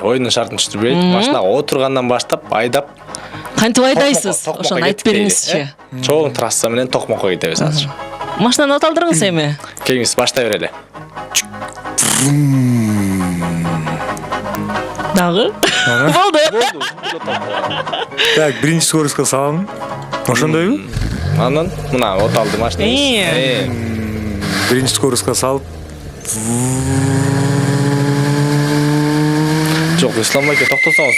Ойдун шартын түшүнбөйт. Машинага отургандан баштап айдап кантип айдайсыз? Ошону айтып бериңизчи. Чоң трасса менен Токмокко кетебиз азыр. Машинаны оталдырыңыз эми. Келиңиз баштай берели. Дагы? Болду. Так, биринчи скоростька салам. Ошондойбу? Анан мына оталды машинаңыз. Биринчи скоростька салып. Жок, Ислам айка токтосоңуз.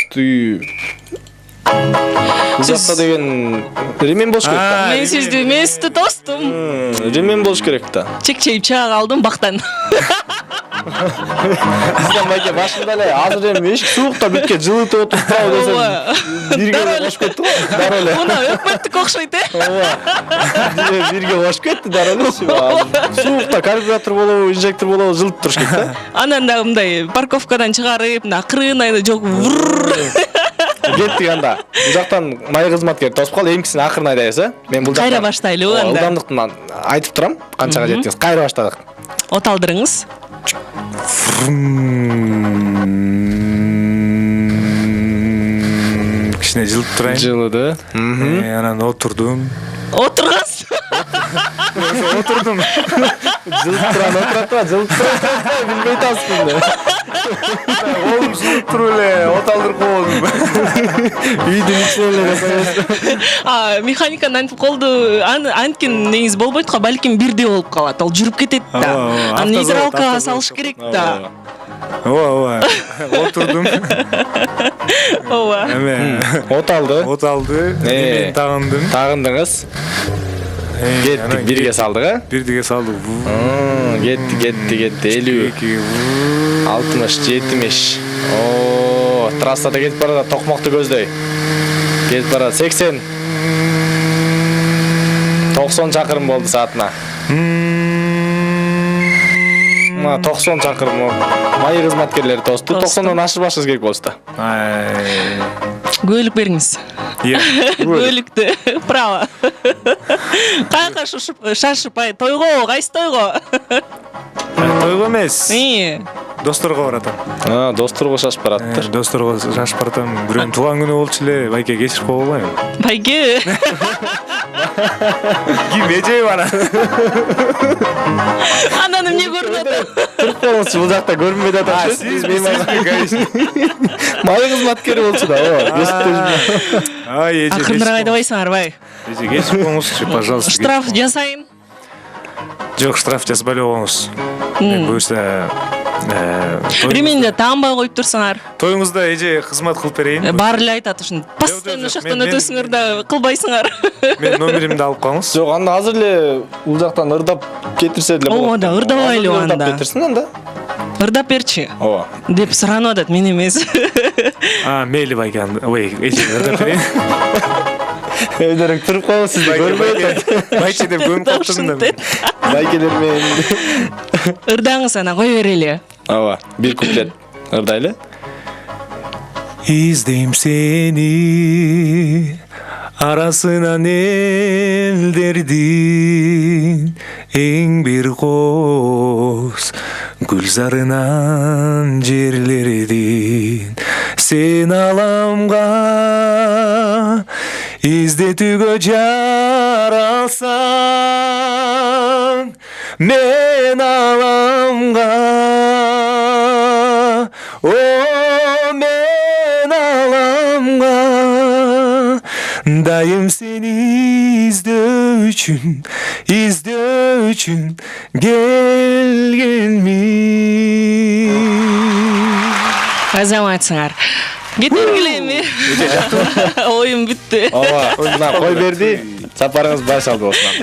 Узакта деген ремень болуш керек да. Мен сизди тостум. Ремень болуш керек да. Чекчейип чыга калдым бактан. Ислам айка башында эле азыр эми эшик суукта бүткөн жылытып отурсам десем бирге кошуп кетти го. Дароо эле. Мына өкмөттүк окшойт э. Ооба. Бирге кошуп кетти дароо эле. Суукта карбюратор болобу, инжектор болобу жылытып туруш керек да. Анан да мындай парковкадан чыгарып, мына акырын жок. Кеттик анда. Бул жактан май кызматкер тосуп калды, эмкисин акырын айдайбыз, э? Мен бул жактан Кайра баштайлыбы анда. Ылдамдыкты айтып турам, канчага жеттиңиз. Кайра баштадык. Оталдырыңыз. Кичине жылып турайын. Жылыды. Анан отурдум. Отургансыз. Отурдум. Жылып турат, жылып турат. Билбей атасың. Колум жылып туруп эле оталдырып койдум. Үйдүн ичине эле жасайсың. Механиканы антип колду анткин неңиз болбойт го, балким бирдей болуп калат. Ал жүрүп кетет да. Аны нейтралкага салыш керек да. Ооба. Отурдум. Ооба. Эме оталды. Мен тагындым. Тагындыңыз. Кеттик, бирге салдык, э? Бирге салдык. Кетти. 50. 60, 70. О, трассада кетип барат, Токмокто көздөй. Кетип барат 80. 90 чакырым болду саатына. 90 чакырым. Май кызматкерлери тосту. 90дон ашырбашыңыз керек болсу да. Көйлүк бериңиз. Көйлүктү. Право. Кайка шашып, тойго, кайсы тойго? Тойго эмес. Досторго баратам. Досторго шашып бараттыр. Досторго шашып баратам. Бирөөнүн туулган күнү болчу эле, байке кечирип кое албайбы? Байке. Ким эжеби ана? Анан эмне көрүп атат? Туруп коңузчу, бул жакта көрүнбөй атат. Май кызматкери болчу да, Ай, эже. Акырыныраак айдабайсыңар, бай. Эже кечирип коңузчу, пожалуйста. Штраф жасайын. Жок, штраф жазбай эле коңуз. Мен буюрса Ременди таанбай коюп турсаңар. Тоюңузда эже кызмат кылып берейин. Баары эле айтат ушун. Постоянно ошоктон өтөсүңөр да кылбайсыңар. Мен номеримди алып коңуз. Жок, анда азыр эле бул жактан ырдап кетирсе деле болот. Ооба да, ырдабайлы анда. Ырдап кетирсин анда. Ырдап берчи. Ооба. Деп суранып атат, мен эмес. Мейли байке анда. Ой, эже ырдап берейин. Өйдөрүң туруп коңуз, сизди көрбөй атат. Байке деп көмүп калыптырмын да. Байкелер менен. Ырдаңыз ана, кой берели. Ооба, бир куплет ырдайлы. Издейм сени арасынан элдердин эң бир кооз гүлзарынан жерлердин сен аламга издетүүгө жаралсаң мен аламга мен аламга дайым сени издөө үчүн келгенмин. Азаматсыңар. Кетергиле эми. Оюм бүттү. Ооба, мына кой берди. Сапарыңыз баш алды болсун.